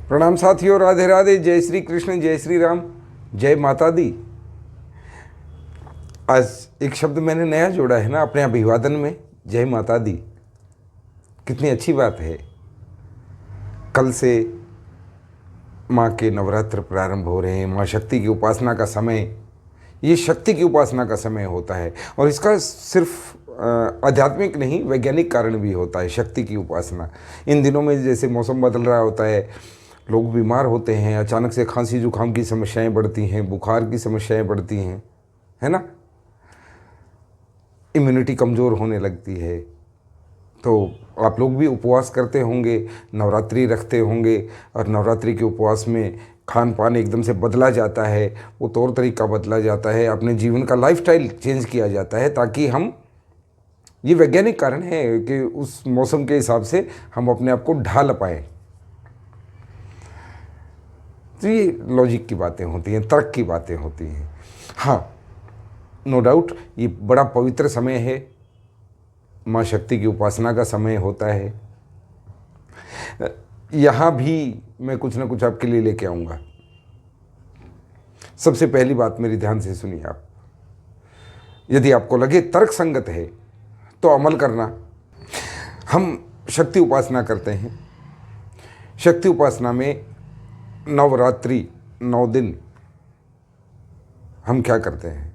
प्रणाम साथियों, राधे राधे, जय श्री कृष्ण, जय श्री राम, जय माता दी। आज एक शब्द मैंने नया जोड़ा है ना अपने अभिवादन में, जय माता दी। कितनी अच्छी बात है। कल से माँ के नवरात्र प्रारंभ हो रहे हैं। माँ शक्ति की उपासना का समय, ये शक्ति की उपासना का समय होता है और इसका सिर्फ आध्यात्मिक नहीं, वैज्ञानिक कारण भी होता है। शक्ति की उपासना इन दिनों में जैसे मौसम बदल रहा होता है, लोग बीमार होते हैं, अचानक से खांसी जुकाम की समस्याएं बढ़ती हैं, बुखार की समस्याएं बढ़ती हैं, है ना। इम्यूनिटी कमज़ोर होने लगती है। तो आप लोग भी उपवास करते होंगे, नवरात्रि रखते होंगे और नवरात्रि के उपवास में खान पान एकदम से बदला जाता है, वो तौर तरीका बदला जाता है, अपने जीवन का लाइफस्टाइल चेंज किया जाता है ताकि हम, ये वैज्ञानिक कारण है कि उस मौसम के हिसाब से हम अपने आप को ढाल पाएँ। तो ये लॉजिक की बातें होती हैं, तर्क की बातें होती हैं। हाँ, नो डाउट ये बड़ा पवित्र समय है, माँ शक्ति की उपासना का समय होता है। यहाँ भी मैं कुछ ना कुछ आपके लिए लेके आऊँगा। सबसे पहली बात मेरी ध्यान से सुनिए आप। यदि आपको लगे तर्क संगत है तो अमल करना। हम शक्ति उपासना करते हैं। शक्ति उपासना में नवरात्रि 9 दिन हम क्या करते हैं,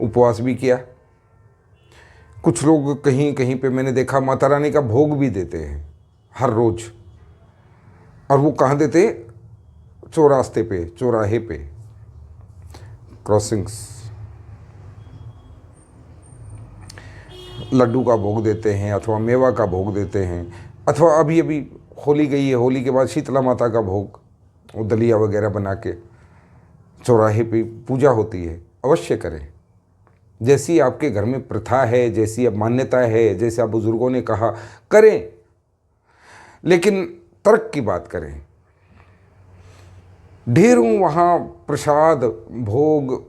उपवास भी किया। कुछ लोग कहीं कहीं पे मैंने देखा माता रानी का भोग भी देते हैं हर रोज। और वो कहाँ देते, चौरास्ते पे, चौराहे पे, क्रॉसिंग्स। लड्डू का भोग देते हैं अथवा मेवा का भोग देते हैं, अथवा अभी अभी होली गई है, होली के बाद शीतला माता का भोग, वो दलिया वगैरह बना के चौराहे पे पूजा होती है। अवश्य करें। जैसी आपके घर में प्रथा है, जैसी अब मान्यता है, जैसे आप बुजुर्गों ने कहा, करें। लेकिन तर्क की बात करें। ढेरों वहाँ प्रसाद भोग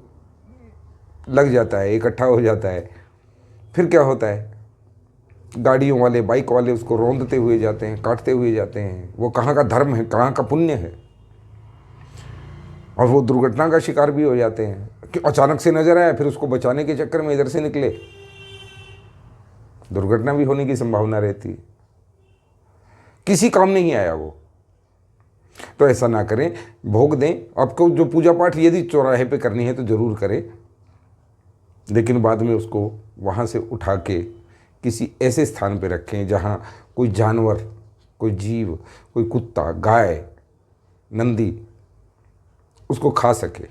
लग जाता है, इकट्ठा हो जाता है। फिर क्या होता है, गाड़ियों वाले, बाइक वाले उसको रौंदते हुए जाते हैं, काटते हुए जाते हैं। वो कहाँ का धर्म है, कहाँ का पुण्य है। और वो दुर्घटना का शिकार भी हो जाते हैं कि अचानक से नजर आया, फिर उसको बचाने के चक्कर में इधर से निकले, दुर्घटना भी होने की संभावना रहती है। किसी काम नहीं आया वो। तो ऐसा ना करें, भोग दें। आपको जो पूजा पाठ यदि चौराहे पे करनी है तो जरूर करें, लेकिन बाद में उसको वहाँ से उठा के किसी ऐसे स्थान पे रखें जहाँ कोई जानवर, कोई जीव, कोई कुत्ता, गाय, नंदी उसको खा सके।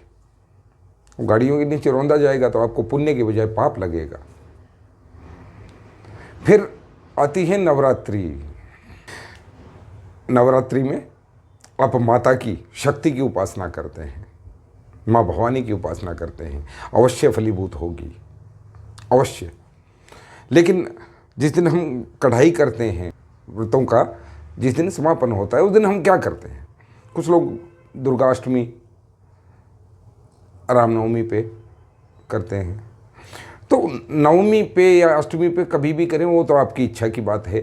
गाड़ियों के नीचे रौंदा जाएगा तो आपको पुण्य के बजाय पाप लगेगा। फिर आती है नवरात्रि। नवरात्रि में आप माता की, शक्ति की उपासना करते हैं, माँ भवानी की उपासना करते हैं। अवश्य फलीभूत होगी, अवश्य। लेकिन जिस दिन हम कढ़ाई करते हैं व्रतों का, जिस दिन समापन होता है, उस दिन हम क्या करते हैं। कुछ लोग दुर्गाष्टमी, रामनवमी पे करते हैं। तो नवमी पे या अष्टमी पे कभी भी करें, वो तो आपकी इच्छा की बात है।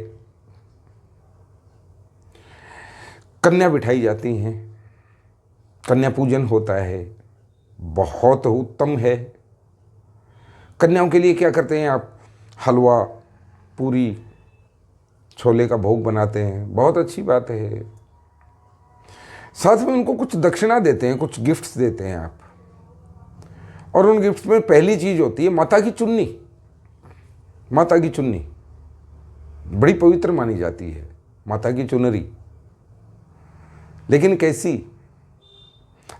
कन्या बिठाई जाती हैं, कन्या पूजन होता है, बहुत उत्तम है। कन्याओं के लिए क्या करते हैं आप, हलवा, पूरी, छोले का भोग बनाते हैं, बहुत अच्छी बात है। साथ में उनको कुछ दक्षिणा देते हैं, कुछ गिफ्ट्स देते हैं आप। और उन गिफ्ट्स में पहली चीज होती है माता की चुन्नी। माता की चुन्नी बड़ी पवित्र मानी जाती है, माता की चुनरी। लेकिन कैसी,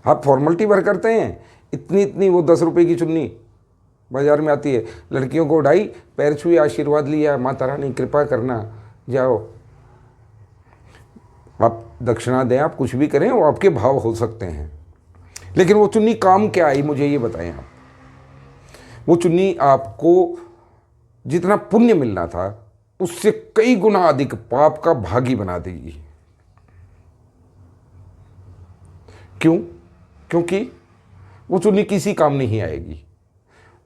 आप फॉर्मेलिटी भर करते हैं, इतनी इतनी वो 10 रुपए की चुन्नी बाजार में आती है, लड़कियों को उठाई, पैर छुए, आशीर्वाद लिया, माता रानी कृपा करना, जाओ। आप दक्षिणा दें, आप कुछ भी करें, वो आपके भाव हो सकते हैं। लेकिन वो चुन्नी काम क्या आई, मुझे ये बताएं आप। वो चुन्नी आपको जितना पुण्य मिलना था उससे कई गुना अधिक पाप का भागी बना देगी। क्यों? क्योंकि वो चुन्नी किसी काम नहीं आएगी।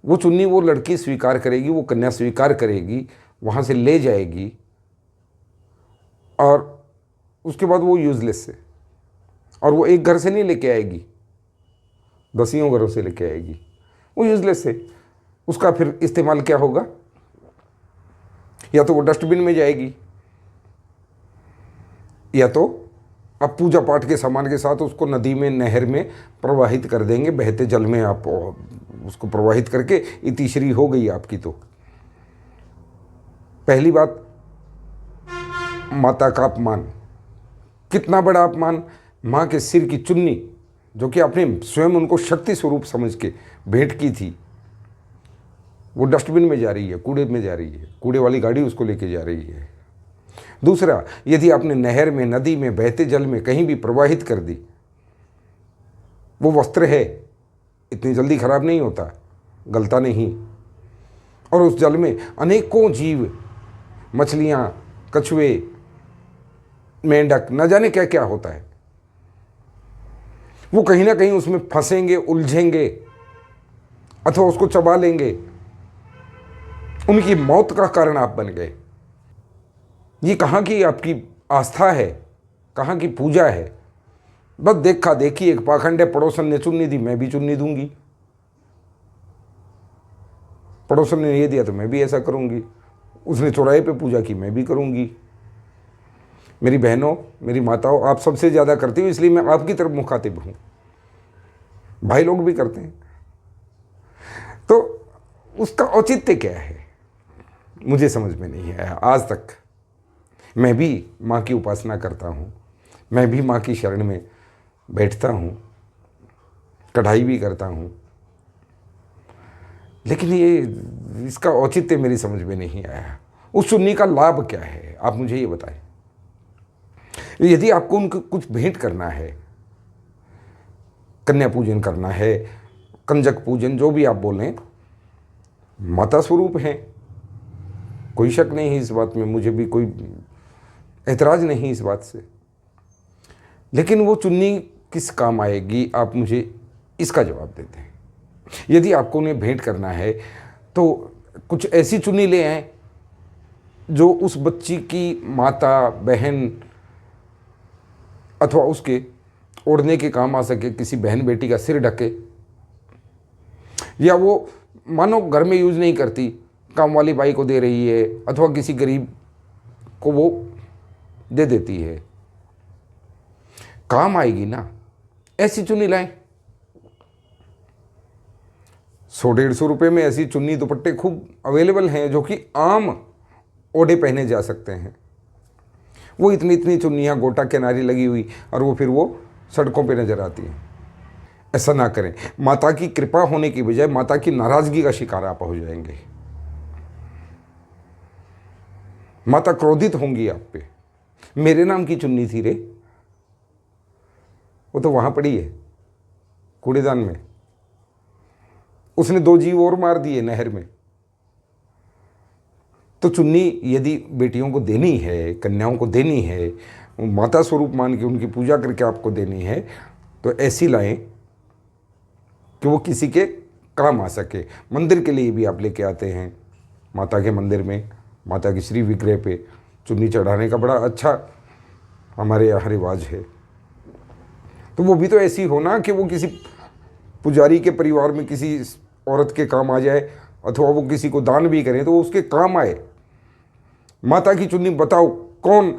वो चुन्नी वो लड़की स्वीकार करेगी, वो कन्या स्वीकार करेगी, वहाँ से ले जाएगी और उसके बाद वो यूजलेस है। और वो एक घर से नहीं लेके आएगी, दसियों घरों से लेके आएगी। वो यूजलेस है। उसका फिर इस्तेमाल क्या होगा? या तो वो डस्टबिन में जाएगी, या तो आप पूजा पाठ के सामान के साथ उसको नदी में, नहर में प्रवाहित कर देंगे। बहते जल में आप उसको प्रवाहित करके इतिश्री हो गई आपकी। तो पहली बात, माता का अपमान। कितना बड़ा अपमान! माँ के सिर की चुन्नी, जो कि आपने स्वयं उनको शक्ति स्वरूप समझ के भेंट की थी, वो डस्टबिन में जा रही है, कूड़े में जा रही है। कूड़े वाली गाड़ी उसको लेके जा रही है। दूसरा, यदि आपने नहर में, नदी में, बहते जल में कहीं भी प्रवाहित कर दी, वो वस्त्र है, इतनी जल्दी खराब नहीं होता, गलता नहीं। और उस जल में अनेकों जीव, मछलियाँ, कछुए, मेंढक, न जाने क्या क्या होता है, वो कहीं ना कहीं उसमें फंसेंगे, उलझेंगे, अथवा उसको चबा लेंगे। उनकी मौत का कारण आप बन गए। ये कहाँ की आपकी आस्था है, कहाँ की पूजा है? बस देखा देखी, एक पाखंड है, पड़ोसन ने चुन्नी दी, मैं भी चुन्नी दूंगी। पड़ोसन ने ये दिया तो मैं भी ऐसा करूंगी। उसने चौराहे पे पूजा की, मैं भी करूंगी। मेरी बहनों, मेरी माताओं, आप सबसे ज़्यादा करती हो, इसलिए मैं आपकी तरफ मुखातिब हूँ। भाई लोग भी करते हैं। तो उसका औचित्य क्या है, मुझे समझ में नहीं आया आज तक। मैं भी माँ की उपासना करता हूँ, मैं भी माँ की शरण में बैठता हूँ, कढ़ाई भी करता हूँ, लेकिन ये इसका औचित्य मेरी समझ में नहीं आया। उस चुन्नी का लाभ क्या है, आप मुझे ये बताएं। यदि आपको उनको कुछ भेंट करना है, कन्या पूजन करना है, कंजक पूजन, जो भी आप बोलें, माता स्वरूप हैं, कोई शक नहीं है इस बात में, मुझे भी कोई ऐतराज नहीं इस बात से। लेकिन वो चुन्नी किस काम आएगी, आप मुझे इसका जवाब देते हैं। यदि आपको उन्हें भेंट करना है तो कुछ ऐसी चुन्नी ले आएं जो उस बच्ची की माता, बहन अथवा उसके ओढ़ने के काम आ सके। किसी बहन बेटी का सिर ढके, या वो मानो घर में यूज़ नहीं करती, काम वाली बाई को दे रही है, अथवा किसी गरीब को वो दे देती है, काम आएगी ना। ऐसी चुन्नी लाएं। 100-150 रुपये में ऐसी चुन्नी दुपट्टे खूब अवेलेबल हैं, जो कि आम ओढ़े पहने जा सकते हैं। वो इतनी इतनी चुन्नियाँ गोटा किनारी लगी हुई, और वो फिर वो सड़कों पे नजर आती हैं। ऐसा ना करें। माता की कृपा होने की बजाय माता की नाराजगी का शिकार आप हो जाएंगे। माता क्रोधित होंगी आप पे। मेरे नाम की चुन्नी थी रे, वो तो वहां पड़ी है कूड़ेदान में, उसने 2 जीव और मार दिए नहर में। तो चुन्नी यदि बेटियों को देनी है, कन्याओं को देनी है, माता स्वरूप मान के उनकी पूजा करके आपको देनी है, तो ऐसी लाएं कि वो किसी के काम आ सके। मंदिर के लिए भी आप लेके आते हैं। माता के मंदिर में, माता की श्री विग्रह पे चुन्नी चढ़ाने का बड़ा अच्छा हमारे यहाँ रिवाज है। तो वो भी तो ऐसी हो ना कि वो किसी पुजारी के परिवार में किसी औरत के काम आ जाए, अथवा वो किसी को दान भी करें तो वो उसके काम आए। माता की चुन्नी बताओ कौन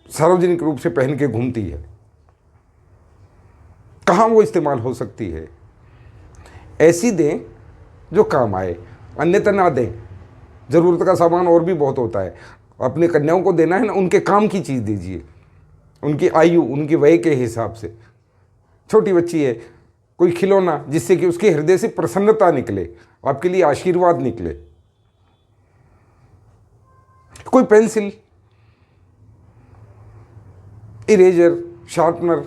सार्वजनिक रूप से पहन के घूमती है, कहाँ वो इस्तेमाल हो सकती है? ऐसी दें जो काम आए, अन्यथा ना दें। ज़रूरत का सामान और भी बहुत होता है। अपने कन्याओं को देना है ना, उनके काम की चीज़ दीजिए, उनकी आयु, उनकी वय के हिसाब से। छोटी बच्ची है, कोई खिलौना जिससे कि उसके हृदय से प्रसन्नता निकले, आपके लिए आशीर्वाद निकले। कोई पेंसिल, इरेजर, शार्पनर,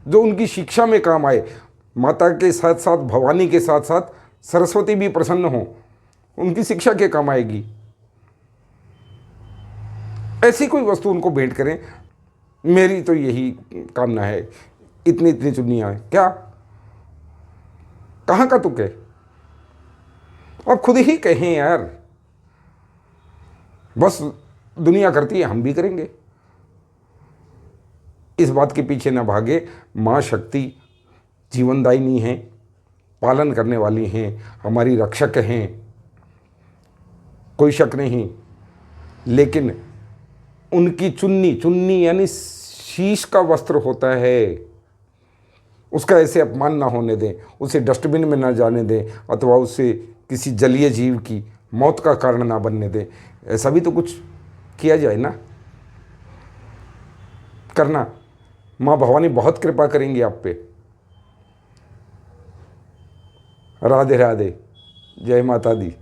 जो उनकी शिक्षा में काम आए। माता के साथ साथ, भवानी के साथ साथ सरस्वती भी प्रसन्न हो, उनकी शिक्षा के काम आएगी। ऐसी कोई वस्तु उनको भेंट करें। मेरी तो यही कामना है। इतनी इतनी चुन्नियाँ हैं क्या? कहाँ का तुक है? आप खुद ही कहें यार। बस दुनिया करती है, हम भी करेंगे। इस बात के पीछे न भागे। माँ शक्ति जीवनदायिनी हैं, पालन करने वाली हैं, हमारी रक्षक हैं, कोई शक नहीं। लेकिन उनकी चुन्नी, चुन्नी यानी शीश का वस्त्र होता है, उसका ऐसे अपमान ना होने दें, उसे डस्टबिन में ना जाने दें, अथवा उसे किसी जलीय जीव की मौत का कारण ना बनने दें। ऐसा भी तो कुछ किया जाए ना, करना। माँ भवानी बहुत कृपा करेंगी आप पे। राधे राधे, जय माता दी।